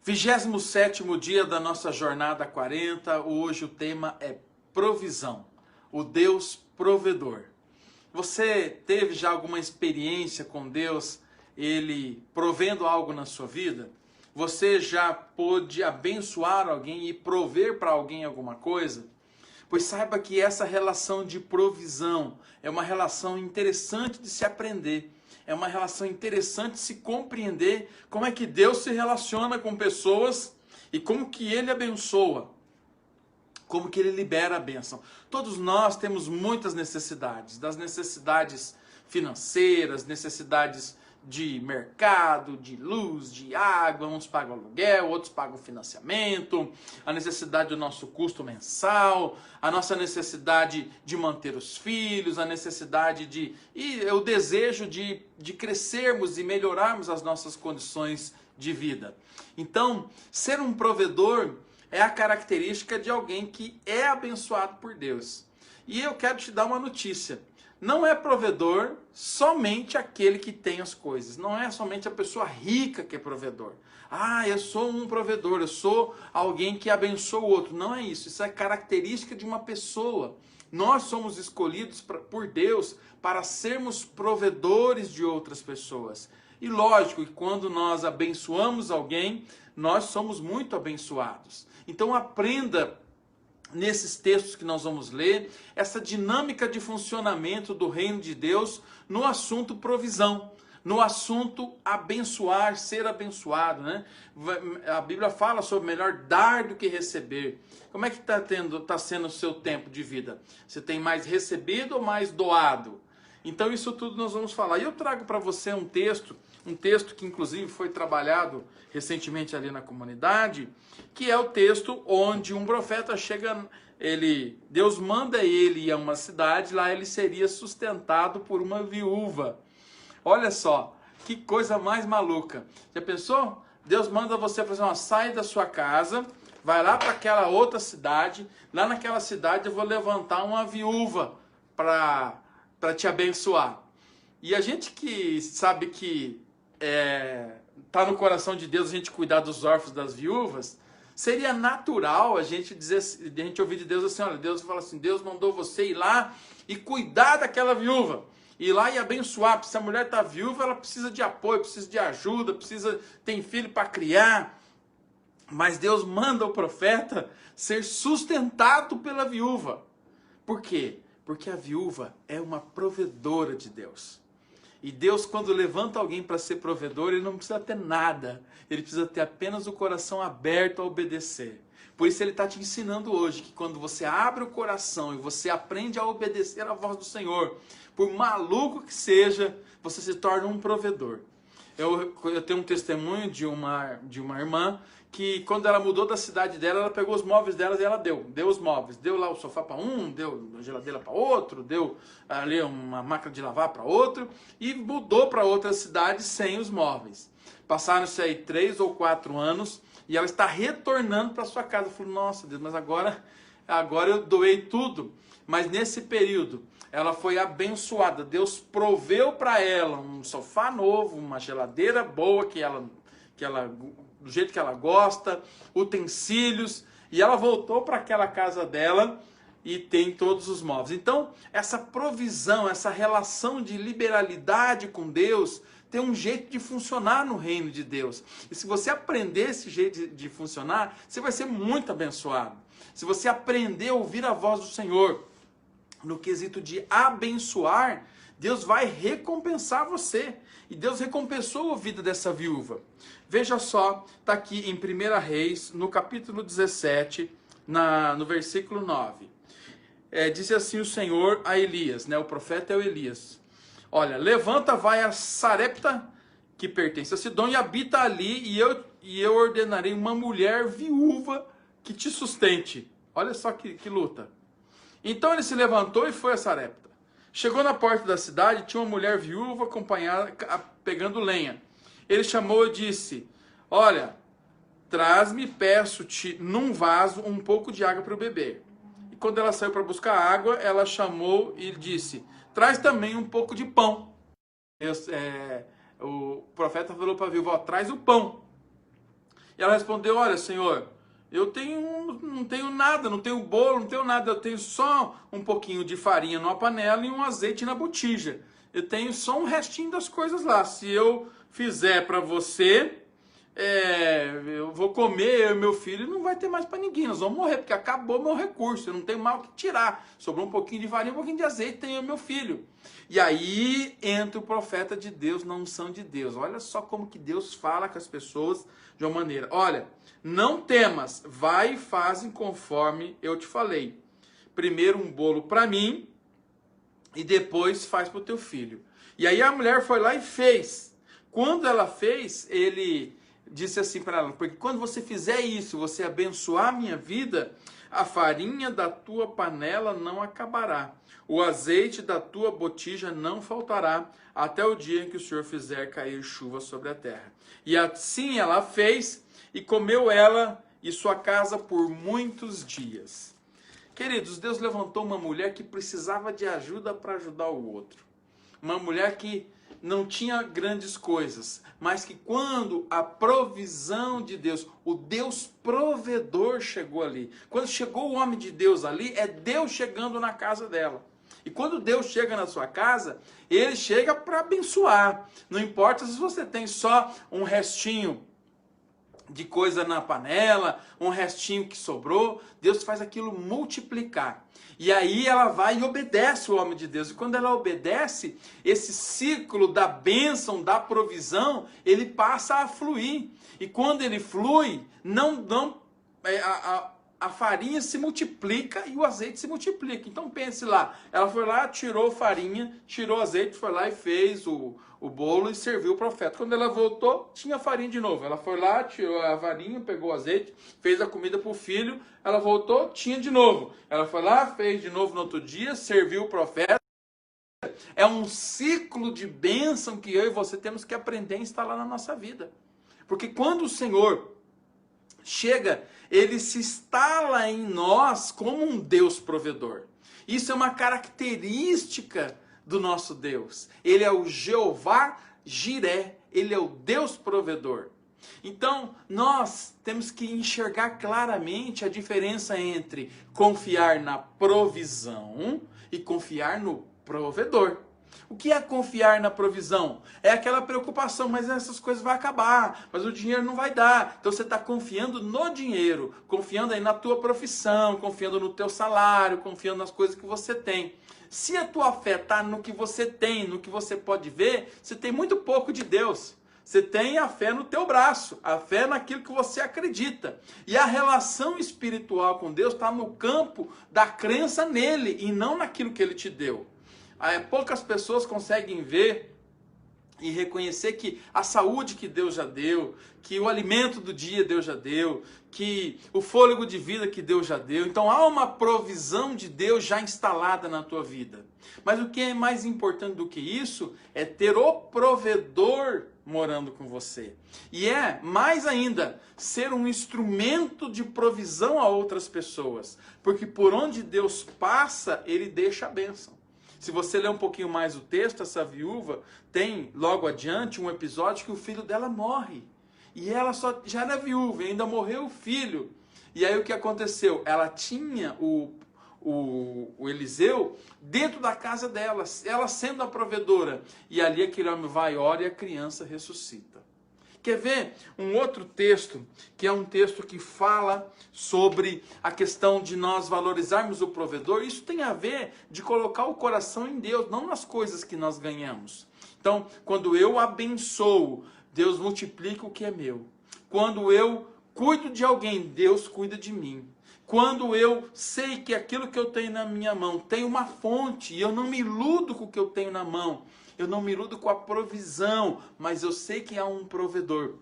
27º dia da nossa jornada 40, hoje o tema é provisão, o Deus provedor. Você teve já alguma experiência com Deus, Ele provendo algo na sua vida? Você já pôde abençoar alguém e prover para alguém alguma coisa? Pois saiba que essa relação de provisão é uma relação interessante de se aprender. É uma relação interessante de se compreender como é que Deus se relaciona com pessoas e como que Ele abençoa, como que Ele libera a bênção. Todos nós temos muitas necessidades, das necessidades financeiras, necessidades de mercado, de luz, de água, uns pagam aluguel, outros pagam financiamento, a necessidade do nosso custo mensal, a nossa necessidade de manter os filhos, a necessidade e o desejo de crescermos e melhorarmos as nossas condições de vida. Então, ser um provedor é a característica de alguém que é abençoado por Deus. E eu quero te dar uma notícia. Não é provedor somente aquele que tem as coisas. Não é somente a pessoa rica que é provedor. Ah, eu sou um provedor, eu sou alguém que abençoa o outro. Não é isso. Isso é característica de uma pessoa. Nós somos escolhidos por Deus para sermos provedores de outras pessoas. E lógico que quando nós abençoamos alguém, nós somos muito abençoados. Então aprenda nesses textos que nós vamos ler, essa dinâmica de funcionamento do reino de Deus no assunto provisão, no assunto abençoar, ser abençoado, né? A Bíblia fala sobre melhor dar do que receber. Como é que está sendo o seu tempo de vida? Você tem mais recebido ou mais doado? Então isso tudo nós vamos falar. E eu trago para você um texto que inclusive foi trabalhado recentemente ali na comunidade, que é o texto onde um profeta chega, Deus manda ele ir a uma cidade, lá ele seria sustentado por uma viúva. Olha só, que coisa mais maluca. Já pensou? Deus manda você fazer uma sai da sua casa, vai lá para aquela outra cidade, lá naquela cidade eu vou levantar uma viúva para te abençoar. E a gente que sabe que tá no coração de Deus a gente cuidar dos órfãos, das viúvas, seria natural a gente ouvir de Deus assim, olha, Deus fala assim, Deus mandou você ir lá e cuidar daquela viúva, ir lá e abençoar, porque se a mulher tá viúva, ela precisa de apoio, precisa de ajuda, tem filho para criar, mas Deus manda o profeta ser sustentado pela viúva. Por quê? Porque a viúva é uma provedora de Deus. E Deus, quando levanta alguém para ser provedor, ele não precisa ter nada. Ele precisa ter apenas o coração aberto a obedecer. Por isso ele está te ensinando hoje que quando você abre o coração e você aprende a obedecer à voz do Senhor, por maluco que seja, você se torna um provedor. Eu tenho um testemunho de uma irmã que quando ela mudou da cidade dela, ela pegou os móveis delas e ela deu os móveis. Deu lá o sofá para um, deu a geladeira para outro, deu ali uma máquina de lavar para outro e mudou para outra cidade sem os móveis. Passaram-se aí 3 ou 4 anos e ela está retornando para sua casa. Eu falei, nossa Deus, mas agora eu doei tudo. Mas nesse período ela foi abençoada. Deus proveu para ela um sofá novo, uma geladeira boa do jeito que ela gosta, utensílios, e ela voltou para aquela casa dela e tem todos os móveis. Então, essa provisão, essa relação de liberalidade com Deus tem um jeito de funcionar no reino de Deus. E se você aprender esse jeito de funcionar, você vai ser muito abençoado. Se você aprender a ouvir a voz do Senhor no quesito de abençoar, Deus vai recompensar você. E Deus recompensou a vida dessa viúva. Veja só, está aqui em 1 Reis, no capítulo 17, no versículo 9. Disse assim o Senhor a Elias, né? O profeta é o Elias. Olha, levanta, vai a Sarepta, que pertence a Sidom, e habita ali, e eu ordenarei uma mulher viúva que te sustente. Olha só que luta. Então ele se levantou e foi a Sarepta. Chegou na porta da cidade, tinha uma mulher viúva acompanhada, pegando lenha. Ele chamou e disse, olha, traz-me, peço-te, num vaso, um pouco de água para eu beber. E quando ela saiu para buscar água, ela chamou e disse, traz também um pouco de pão. O profeta falou para a viúva, traz o pão. E ela respondeu, olha, Senhor, não tenho nada, não tenho bolo, não tenho nada, eu tenho só um pouquinho de farinha numa panela e um azeite na botija. Eu tenho só um restinho das coisas lá. Se eu fizer para você, eu vou comer, eu e meu filho, não vai ter mais para ninguém, nós vamos morrer, porque acabou meu recurso, eu não tenho mais o que tirar. Sobrou um pouquinho de farinha, um pouquinho de azeite, tenho eu e meu filho. E aí entra o profeta de Deus na unção de Deus. Olha só como que Deus fala com as pessoas de uma maneira. Olha, não temas, vai e fazem conforme eu te falei. Primeiro um bolo para mim e depois faz para o teu filho. E aí a mulher foi lá e fez. Quando ela fez, ele disse assim para ela, porque quando você fizer isso, você abençoar a minha vida, a farinha da tua panela não acabará, o azeite da tua botija não faltará, até o dia em que o Senhor fizer cair chuva sobre a terra. E assim ela fez, e comeu ela e sua casa por muitos dias. Queridos, Deus levantou uma mulher que precisava de ajuda para ajudar o outro. Uma mulher que não tinha grandes coisas, mas que quando a provisão de Deus, o Deus provedor chegou ali, quando chegou o homem de Deus ali, é Deus chegando na casa dela. E quando Deus chega na sua casa, ele chega para abençoar. Não importa se você tem só um restinho de coisa na panela, um restinho que sobrou, Deus faz aquilo multiplicar. E aí ela vai e obedece o homem de Deus. E quando ela obedece, esse ciclo da bênção, da provisão, ele passa a fluir. E quando ele flui, a farinha se multiplica e o azeite se multiplica. Então pense lá, ela foi lá, tirou farinha, tirou azeite, foi lá e fez o bolo e serviu o profeta. Quando ela voltou, tinha farinha de novo. Ela foi lá, tirou a farinha, pegou o azeite, fez a comida para o filho, ela voltou, tinha de novo. Ela foi lá, fez de novo no outro dia, serviu o profeta. É um ciclo de bênção que eu e você temos que aprender a instalar na nossa vida. Porque quando o Senhor chega, ele se instala em nós como um Deus provedor. Isso é uma característica do nosso Deus. Ele é o Jeová Jiré, ele é o Deus provedor. Então, nós temos que enxergar claramente a diferença entre confiar na provisão e confiar no provedor. O que é confiar na provisão? É aquela preocupação, mas essas coisas vão acabar, mas o dinheiro não vai dar. Então você está confiando no dinheiro, confiando aí na tua profissão, confiando no teu salário, confiando nas coisas que você tem. Se a tua fé está no que você tem, no que você pode ver, você tem muito pouco de Deus. Você tem a fé no teu braço, a fé naquilo que você acredita. E a relação espiritual com Deus está no campo da crença nele e não naquilo que ele te deu. Poucas pessoas conseguem ver e reconhecer que a saúde que Deus já deu, que o alimento do dia Deus já deu, que o fôlego de vida que Deus já deu. Então há uma provisão de Deus já instalada na tua vida. Mas o que é mais importante do que isso é ter o provedor morando com você. E é, mais ainda, ser um instrumento de provisão a outras pessoas. Porque por onde Deus passa, ele deixa a bênção. Se você ler um pouquinho mais o texto, essa viúva tem, logo adiante, um episódio que o filho dela morre. E ela já era viúva, e ainda morreu o filho. E aí o que aconteceu? Ela tinha o Eliseu dentro da casa dela, ela sendo a provedora. E ali aquele homem vai, ora e a criança ressuscita. Quer ver um outro texto, que é um texto que fala sobre a questão de nós valorizarmos o provedor? Isso tem a ver de colocar o coração em Deus, não nas coisas que nós ganhamos. Então, quando eu abençoo, Deus multiplica o que é meu. Quando eu cuido de alguém, Deus cuida de mim. Quando eu sei que aquilo que eu tenho na minha mão tem uma fonte, e eu não me iludo com o que eu tenho na mão, eu não me iludo com a provisão, mas eu sei que há um provedor.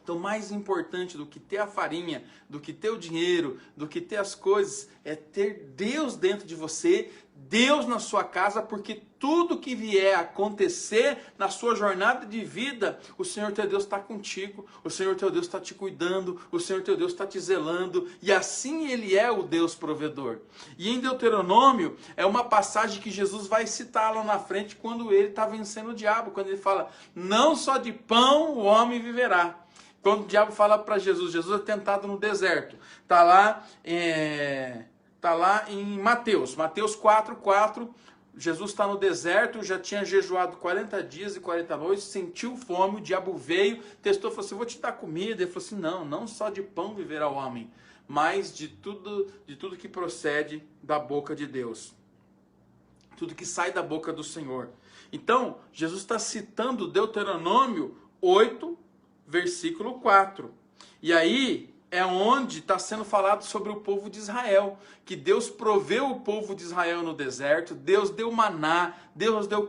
Então, mais importante do que ter a farinha, do que ter o dinheiro, do que ter as coisas, é ter Deus dentro de você, Deus na sua casa, porque tudo que vier a acontecer na sua jornada de vida, o Senhor teu Deus está contigo, o Senhor teu Deus está te cuidando, o Senhor teu Deus está te zelando, e assim Ele é o Deus provedor. E em Deuteronômio, é uma passagem que Jesus vai citar lá na frente, quando ele está vencendo o diabo, quando ele fala, não só de pão o homem viverá. Quando o diabo fala para Jesus, Jesus é tentado no deserto. Está lá, em Mateus 4:4. Jesus está no deserto, já tinha jejuado 40 dias e 40 noites, sentiu fome, o diabo veio, testou, falou assim, vou te dar comida. Ele falou assim, não só de pão viverá o homem, mas de tudo que procede da boca de Deus. Tudo que sai da boca do Senhor. Então, Jesus está citando Deuteronômio 8, versículo 4. E aí é onde está sendo falado sobre o povo de Israel, que Deus proveu o povo de Israel no deserto, Deus deu maná, Deus deu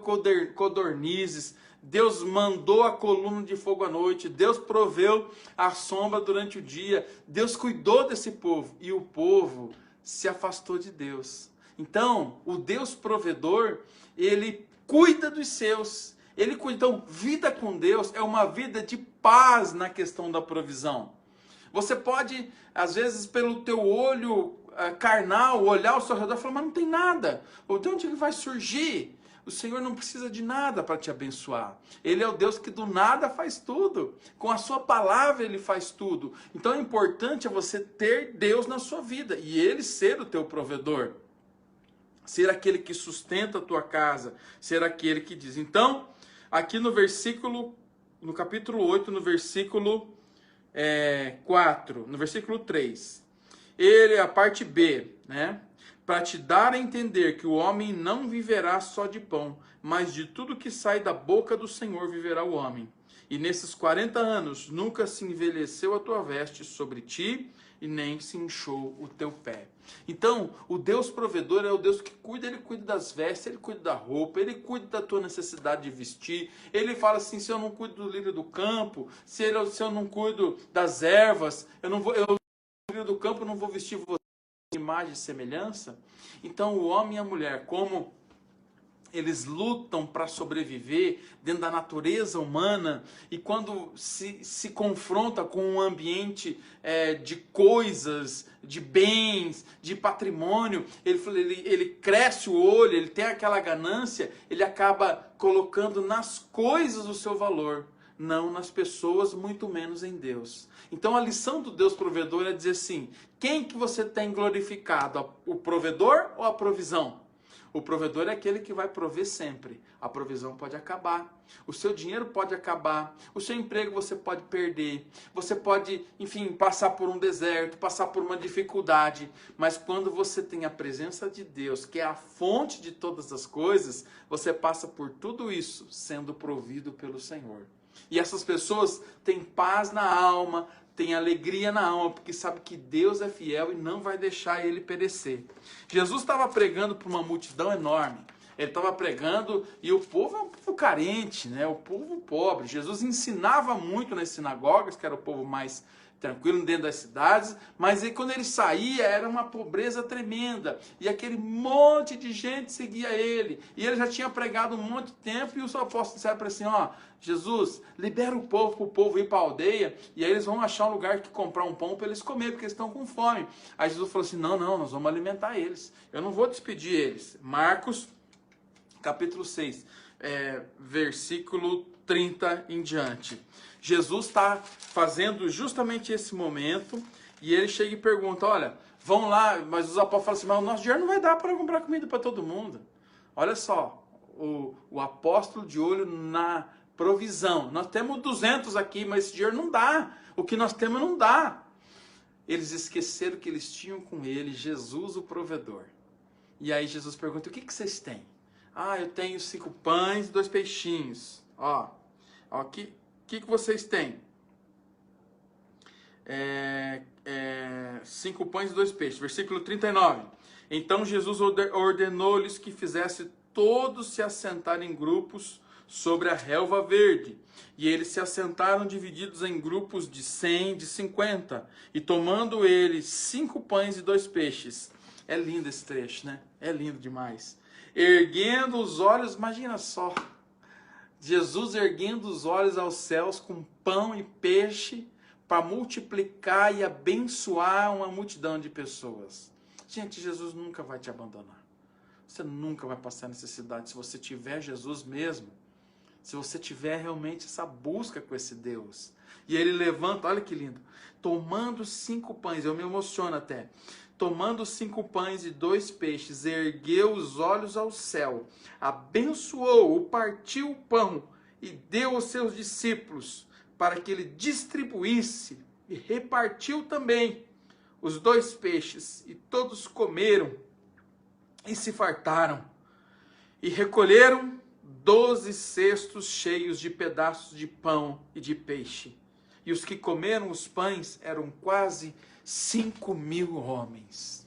codornizes, Deus mandou a coluna de fogo à noite, Deus proveu a sombra durante o dia, Deus cuidou desse povo, e o povo se afastou de Deus. Então, o Deus provedor, ele cuida dos seus, ele cuida. Então, vida com Deus é uma vida de paz na questão da provisão. Você pode, às vezes, pelo teu olho carnal, olhar ao seu redor e falar, mas não tem nada. De onde ele vai surgir? O Senhor não precisa de nada para te abençoar. Ele é o Deus que do nada faz tudo. Com a sua palavra ele faz tudo. Então, o importante é você ter Deus na sua vida e ele ser o teu provedor. Ser aquele que sustenta a tua casa. Ser aquele que diz. Então, aqui no capítulo 8, no versículo 4, no versículo 3, a parte B, né? Para te dar a entender que o homem não viverá só de pão, mas de tudo que sai da boca do Senhor viverá o homem. E nesses 40 anos nunca se envelheceu a tua veste sobre ti, e nem se inchou o teu pé. Então, o Deus provedor é o Deus que cuida, ele cuida das vestes, ele cuida da roupa, ele cuida da tua necessidade de vestir. Ele fala assim, se eu não cuido do lírio do campo, se eu não cuido das ervas, lírio do campo, eu não vou vestir você em imagem e semelhança. Então, o homem e a mulher, como eles lutam para sobreviver dentro da natureza humana, e quando se confronta com um ambiente de coisas, de bens, de patrimônio, ele cresce o olho, ele tem aquela ganância, ele acaba colocando nas coisas o seu valor, não nas pessoas, muito menos em Deus. Então a lição do Deus provedor é dizer assim, quem que você tem glorificado? O provedor ou a provisão? O provedor é aquele que vai prover sempre. A provisão pode acabar. O seu dinheiro pode acabar. O seu emprego você pode perder. Você pode, enfim, passar por um deserto, passar por uma dificuldade. Mas quando você tem a presença de Deus, que é a fonte de todas as coisas, você passa por tudo isso sendo provido pelo Senhor. E essas pessoas têm paz na alma, tem alegria na alma, porque sabe que Deus é fiel e não vai deixar ele perecer. Jesus estava pregando para uma multidão enorme. Ele estava pregando e o povo é um povo carente, né? O povo pobre. Jesus ensinava muito nas sinagogas, que era o povo mais tranquilo dentro das cidades, mas aí, quando ele saía era uma pobreza tremenda, e aquele monte de gente seguia ele, e ele já tinha pregado um monte de tempo, e os apóstolos disseram para ele assim, ó, Jesus, libera o povo para o povo ir para a aldeia, e aí eles vão achar um lugar que comprar um pão para eles comer, porque eles estão com fome. Aí Jesus falou assim, não, nós vamos alimentar eles, eu não vou despedir eles. Marcos, capítulo 6, versículo 30 em diante. Jesus está fazendo justamente esse momento, e ele chega e pergunta, olha, vão lá, mas os apóstolos falam assim, mas o nosso dinheiro não vai dar para comprar comida para todo mundo. Olha só, o apóstolo de olho na provisão. Nós temos 200 aqui, mas esse dinheiro não dá. O que nós temos não dá. Eles esqueceram que eles tinham com ele Jesus o provedor. E aí Jesus pergunta, o que vocês têm? Ah, eu tenho 5 pães e 2 peixinhos. Ó, o que vocês têm? 5 pães e 2 peixes. Versículo 39. Então Jesus ordenou-lhes que fizesse todos se assentarem em grupos sobre a relva verde. E eles se assentaram divididos em grupos de 100, de 50. E tomando eles 5 pães e 2 peixes. É lindo esse trecho, né? É lindo demais. Erguendo os olhos, imagina só. Jesus erguendo os olhos aos céus com pão e peixe para multiplicar e abençoar uma multidão de pessoas. Gente, Jesus nunca vai te abandonar. Você nunca vai passar necessidade se você tiver Jesus mesmo. Se você tiver realmente essa busca com esse Deus. E ele levanta, olha que lindo, tomando 5 pães, eu me emociono até, tomando 5 pães e 2 peixes, ergueu os olhos ao céu, abençoou, partiu o pão e deu aos seus discípulos, para que ele distribuísse, e repartiu também os 2 peixes, e todos comeram e se fartaram, e recolheram 12 cestos cheios de pedaços de pão e de peixe. E os que comeram os pães eram quase 5.000 homens.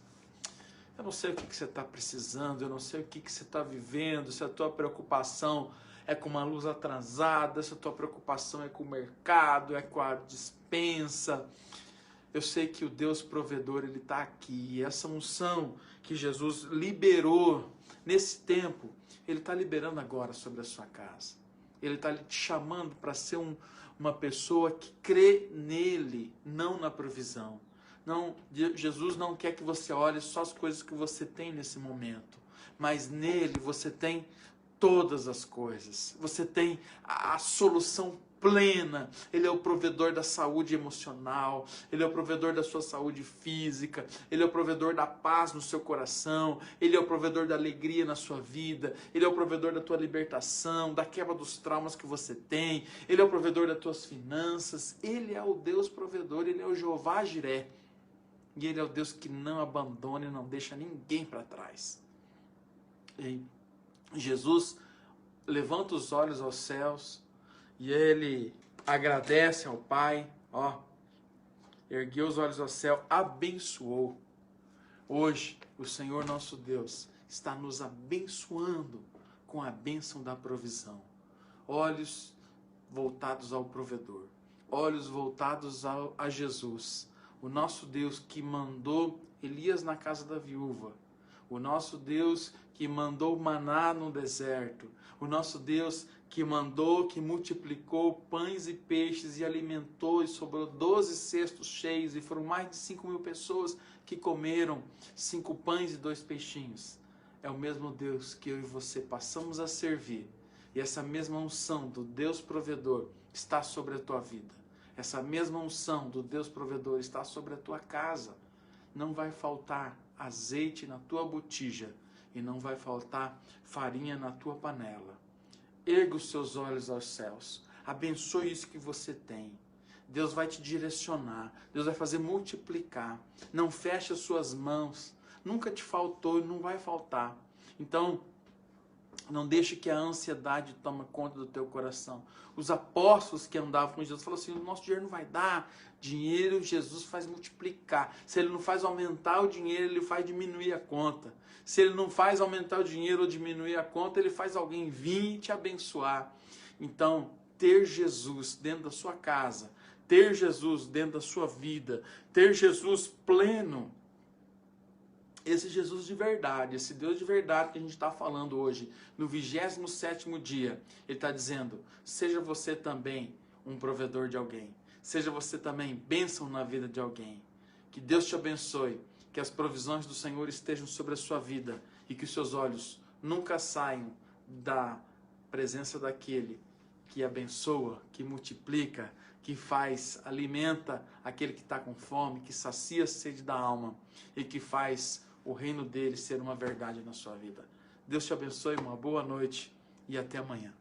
Eu não sei o que você está precisando, eu não sei o que você está vivendo, se a tua preocupação é com uma luz atrasada, se a tua preocupação é com o mercado, é com a despensa. Eu sei que o Deus provedor, ele está aqui. E essa unção que Jesus liberou nesse tempo, ele está liberando agora sobre a sua casa. Ele está te chamando para ser uma pessoa que crê nele, não na provisão. Não, Jesus não quer que você olhe só as coisas que você tem nesse momento, mas nele você tem todas as coisas. Você tem a solução plena. Ele é o provedor da saúde emocional, ele é o provedor da sua saúde física, ele é o provedor da paz no seu coração, ele é o provedor da alegria na sua vida, ele é o provedor da tua libertação, da quebra dos traumas que você tem, ele é o provedor das tuas finanças, ele é o Deus provedor, ele é o Jeová Jiré, e ele é o Deus que não abandona e não deixa ninguém para trás. E Jesus levanta os olhos aos céus e ele agradece ao Pai, ergueu os olhos ao céu, abençoou. Hoje, o Senhor nosso Deus está nos abençoando com a bênção da provisão. Olhos voltados ao provedor, olhos voltados a Jesus, o nosso Deus que mandou Elias na casa da viúva, o nosso Deus que mandou maná no deserto, o nosso Deus que mandou, que multiplicou pães e peixes e alimentou e sobrou 12 cestos cheios e foram mais de 5.000 pessoas que comeram 5 pães e 2 peixinhos. É o mesmo Deus que eu e você passamos a servir. E essa mesma unção do Deus provedor está sobre a tua vida. Essa mesma unção do Deus provedor está sobre a tua casa. Não vai faltar azeite na tua botija e não vai faltar farinha na tua panela. Erga os seus olhos aos céus. Abençoe isso que você tem. Deus vai te direcionar. Deus vai fazer multiplicar. Não feche as suas mãos. Nunca te faltou e não vai faltar. Então, não deixe que a ansiedade tome conta do teu coração. Os apóstolos que andavam com Jesus falaram assim, o nosso dinheiro não vai dar. Dinheiro Jesus faz multiplicar. Se ele não faz aumentar o dinheiro, ele faz diminuir a conta. Se ele não faz aumentar o dinheiro ou diminuir a conta, ele faz alguém vir e te abençoar. Então, ter Jesus dentro da sua casa, ter Jesus dentro da sua vida, ter Jesus pleno, esse Jesus de verdade, esse Deus de verdade que a gente está falando hoje, no 27º dia, ele está dizendo, seja você também um provedor de alguém, seja você também bênção na vida de alguém, que Deus te abençoe, que as provisões do Senhor estejam sobre a sua vida e que os seus olhos nunca saiam da presença daquele que abençoa, que multiplica, que faz, alimenta aquele que está com fome, que sacia a sede da alma e que faz o reino dele ser uma verdade na sua vida. Deus te abençoe, uma boa noite e até amanhã.